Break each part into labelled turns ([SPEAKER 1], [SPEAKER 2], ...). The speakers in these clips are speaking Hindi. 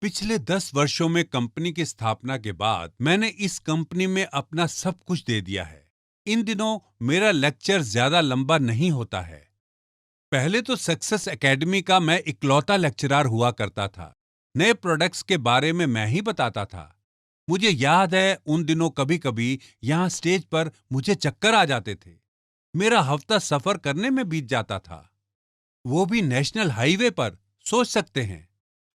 [SPEAKER 1] पिछले 10 वर्षों में कंपनी की स्थापना के बाद मैंने इस कंपनी में अपना सब कुछ दे दिया है। इन दिनों मेरा लेक्चर ज्यादा लंबा नहीं होता है। पहले तो सक्सेस एकेडमी का मैं इकलौता लेक्चरर हुआ करता था। नए प्रोडक्ट्स के बारे में मैं ही बताता था। मुझे याद है उन दिनों कभी कभी यहाँ स्टेज पर मुझे चक्कर आ जाते थे। मेरा हफ्ता सफर करने में बीत जाता था, वो भी नेशनल हाईवे पर। सोच सकते हैं,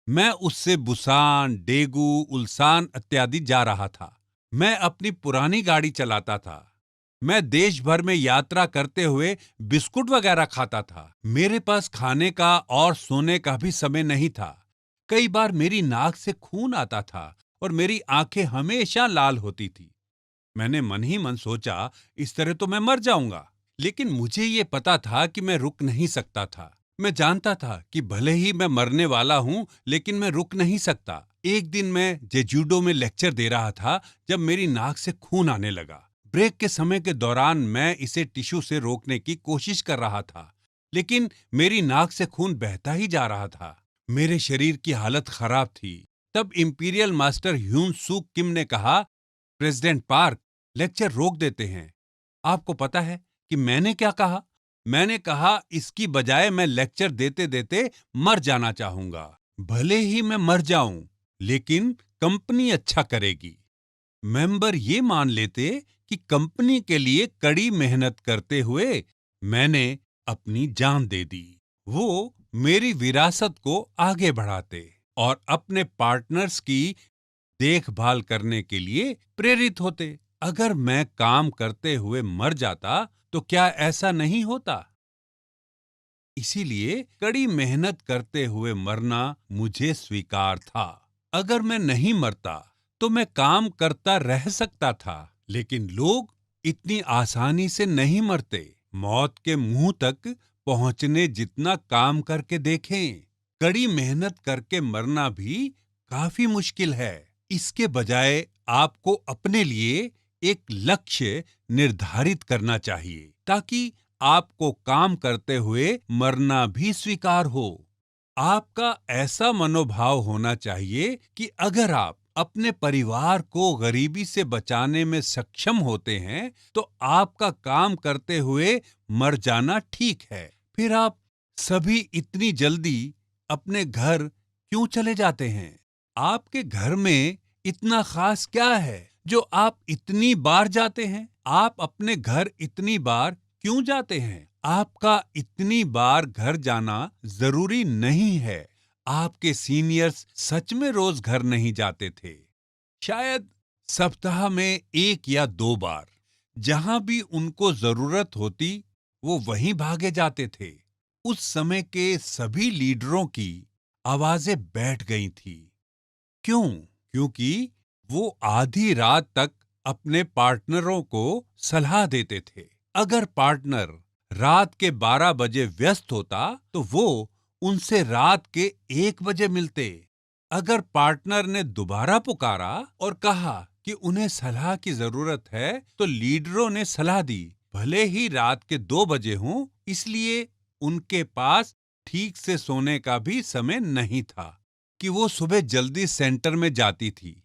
[SPEAKER 1] मैं उससे बुसान, डेगू, उल्सान इत्यादि जा रहा था। मैं अपनी पुरानी गाड़ी चलाता था। मैं देश भर में यात्रा करते हुए बिस्कुट वगैरह खाता था। मेरे पास खाने का और सोने का भी समय नहीं था। कई बार मेरी नाक से खून आता था और मेरी आंखें हमेशा लाल होती थी। मैंने मन ही मन सोचा, इस तरह तो मैं मर जाऊंगा। लेकिन मुझे ये पता था कि मैं रुक नहीं सकता था। मैं जानता था कि भले ही मैं मरने वाला हूं, लेकिन मैं रुक नहीं सकता। एक दिन मैं जेजूडो में लेक्चर दे रहा था जब मेरी नाक से खून आने लगा। ब्रेक के समय के दौरान मैं इसे टिश्यू से रोकने की कोशिश कर रहा था, लेकिन मेरी नाक से खून बहता ही जा रहा था। मेरे शरीर की हालत खराब थी। तब इंपीरियल मास्टर ह्यून सूक किम ने कहा, प्रेसिडेंट पार्क, लेक्चर रोक देते हैं। आपको पता है कि मैंने क्या कहा? मैंने कहा, इसकी बजाय मैं लेक्चर देते देते मर जाना चाहूंगा। भले ही मैं मर जाऊं, लेकिन कंपनी अच्छा करेगी। मेंबर ये मान लेते कि कंपनी के लिए कड़ी मेहनत करते हुए मैंने अपनी जान दे दी। वो मेरी विरासत को आगे बढ़ाते और अपने पार्टनर्स की देखभाल करने के लिए प्रेरित होते। अगर मैं काम करते हुए मर जाता तो क्या ऐसा नहीं होता? इसीलिए कड़ी मेहनत करते हुए मरना मुझे स्वीकार था। अगर मैं नहीं मरता तो मैं काम करता रह सकता था, लेकिन लोग इतनी आसानी से नहीं मरते। मौत के मुंह तक पहुंचने जितना काम करके देखें। कड़ी मेहनत करके मरना भी काफी मुश्किल है। इसके बजाय आपको अपने लिए एक लक्ष्य निर्धारित करना चाहिए, ताकि आपको काम करते हुए मरना भी स्वीकार हो। आपका ऐसा मनोभाव होना चाहिए कि अगर आप अपने परिवार को गरीबी से बचाने में सक्षम होते हैं, तो आपका काम करते हुए मर जाना ठीक है। फिर आप सभी इतनी जल्दी अपने घर क्यों चले जाते हैं? आपके घर में इतना खास क्या है जो आप इतनी बार जाते हैं? आप अपने घर इतनी बार क्यों जाते हैं? आपका इतनी बार घर जाना जरूरी नहीं है। आपके सीनियर्स सच में रोज घर नहीं जाते थे। शायद सप्ताह में 1 या 2 बार। जहां भी उनको जरूरत होती, वो वहीं भागे जाते थे। उस समय के सभी लीडरों की आवाजें बैठ गई थी। क्यों? क्योंकि वो आधी रात तक अपने पार्टनरों को सलाह देते थे। अगर पार्टनर रात के 12 बजे व्यस्त होता, तो वो उनसे रात के 1 बजे मिलते। अगर पार्टनर ने दोबारा पुकारा और कहा कि उन्हें सलाह की जरूरत है, तो लीडरों ने सलाह दी, भले ही रात के 2 बजे हों। इसलिए उनके पास ठीक से सोने का भी समय नहीं था कि वो सुबह जल्दी सेंटर में जाती थी।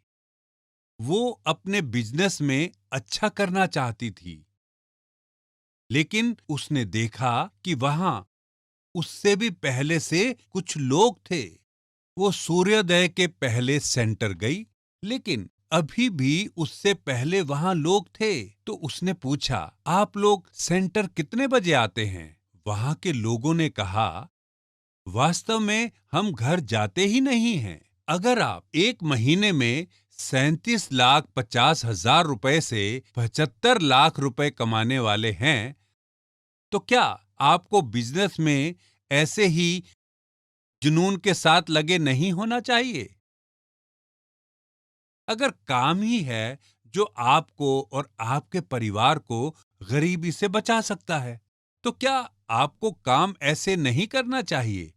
[SPEAKER 1] वो अपने बिजनेस में अच्छा करना चाहती थी, लेकिन उसने देखा कि वहां उससे भी पहले से कुछ लोग थे। वो सूर्योदय के पहले सेंटर गई, लेकिन अभी भी उससे पहले वहां लोग थे। तो उसने पूछा, आप लोग सेंटर कितने बजे आते हैं? वहां के लोगों ने कहा, वास्तव में हम घर जाते ही नहीं हैं। अगर आप एक महीने में 37,50,000 रुपए से 75 लाख रुपए कमाने वाले हैं, तो क्या आपको बिजनेस में ऐसे ही जुनून के साथ लगे नहीं होना चाहिए? अगर काम ही है जो आपको और आपके परिवार को गरीबी से बचा सकता है, तो क्या आपको काम ऐसे नहीं करना चाहिए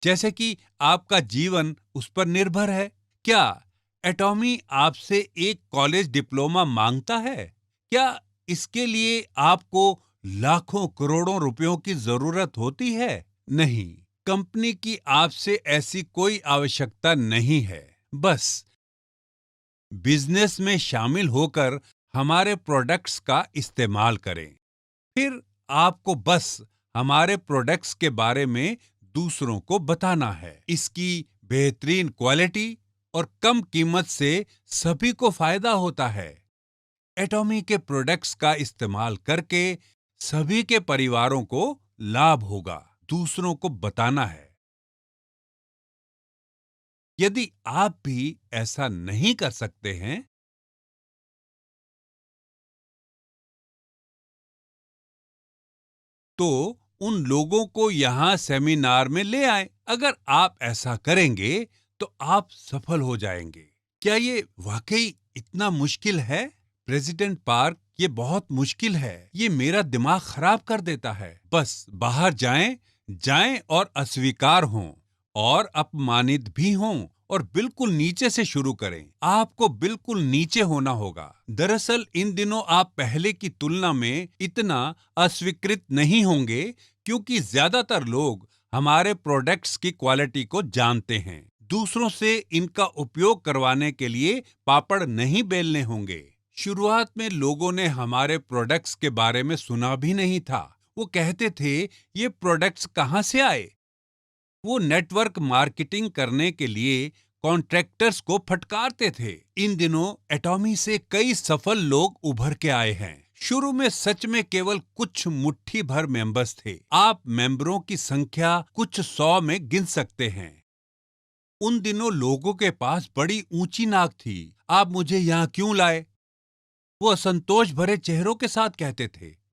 [SPEAKER 1] जैसे कि आपका जीवन उस पर निर्भर है? क्या एटॉमी आपसे एक कॉलेज डिप्लोमा मांगता है? क्या इसके लिए आपको लाखों करोड़ों रुपयों की जरूरत होती है? नहीं, कंपनी की आपसे ऐसी कोई आवश्यकता नहीं है। बस बिजनेस में शामिल होकर हमारे प्रोडक्ट्स का इस्तेमाल करें। फिर आपको बस हमारे प्रोडक्ट्स के बारे में दूसरों को बताना है। इसकी बेहतरीन क्वालिटी और कम कीमत से सभी को फायदा होता है। एटॉमी के प्रोडक्ट्स का इस्तेमाल करके सभी के परिवारों को लाभ होगा। दूसरों को बताना है। यदि आप भी ऐसा नहीं कर सकते हैं तो उन लोगों को यहां सेमिनार में ले आए। अगर आप ऐसा करेंगे तो आप सफल हो जाएंगे। क्या ये वाकई इतना मुश्किल है? प्रेसिडेंट पार्क, ये बहुत मुश्किल है। ये मेरा दिमाग खराब कर देता है। बस बाहर जाएं, जाएं और अस्वीकार हों और अपमानित भी हों और बिल्कुल नीचे से शुरू करें। आपको बिल्कुल नीचे होना होगा। दरअसल इन दिनों आप पहले की तुलना में इतना अस्वीकृत नहीं होंगे क्योंकि ज्यादातर लोग हमारे प्रोडक्ट्स की क्वालिटी को जानते हैं। दूसरों से इनका उपयोग करवाने के लिए पापड़ नहीं बेलने होंगे। शुरुआत में लोगों ने हमारे प्रोडक्ट्स के बारे में सुना भी नहीं था। वो कहते थे, ये प्रोडक्ट्स कहाँ से आए? वो नेटवर्क मार्केटिंग करने के लिए कॉन्ट्रैक्टर्स को फटकारते थे। इन दिनों एटॉमी से कई सफल लोग उभर के आए हैं। शुरू में सच में केवल कुछ मुट्ठी भर मेंबर्स थे। आप मेंबरों की संख्या कुछ 100 में गिन सकते हैं। उन दिनों लोगों के पास बड़ी ऊंची नाक थी। आप मुझे यहाँ क्यों लाए? वो असंतोष भरे चेहरों के साथ कहते थे।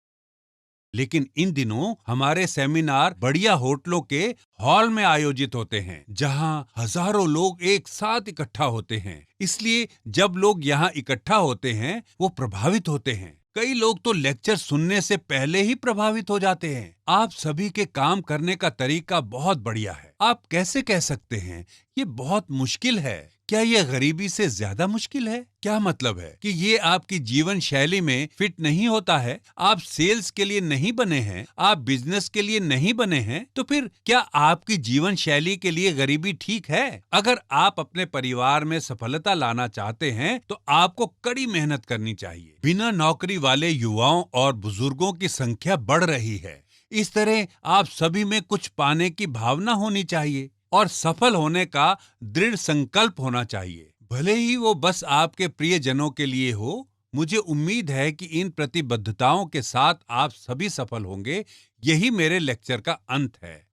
[SPEAKER 1] लेकिन इन दिनों हमारे सेमिनार बढ़िया होटलों के हॉल में आयोजित होते हैं, जहां हजारों लोग एक साथ इकट्ठा होते हैं। इसलिए जब लोग यहां इकट्ठा होते हैं, वो प्रभावित होते हैं। कई लोग तो लेक्चर सुनने से पहले ही प्रभावित हो जाते हैं। आप सभी के काम करने का तरीका बहुत बढ़िया है। आप कैसे कह सकते हैं ये बहुत मुश्किल है? क्या ये गरीबी से ज्यादा मुश्किल है? क्या मतलब है कि ये आपकी जीवन शैली में फिट नहीं होता है? आप सेल्स के लिए नहीं बने हैं, आप बिजनेस के लिए नहीं बने हैं, तो फिर क्या आपकी जीवन शैली के लिए गरीबी ठीक है? अगर आप अपने परिवार में सफलता लाना चाहते हैं तो आपको कड़ी मेहनत करनी चाहिए। बिना नौकरी वाले युवाओं और बुजुर्गों की संख्या बढ़ रही है। इस तरह आप सभी में कुछ पाने की भावना होनी चाहिए और सफल होने का दृढ़ संकल्प होना चाहिए। भले ही वो बस आपके प्रियजनों के लिए हो। मुझे उम्मीद है कि इन प्रतिबद्धताओं के साथ आप सभी सफल होंगे। यही मेरे लेक्चर का अंत है।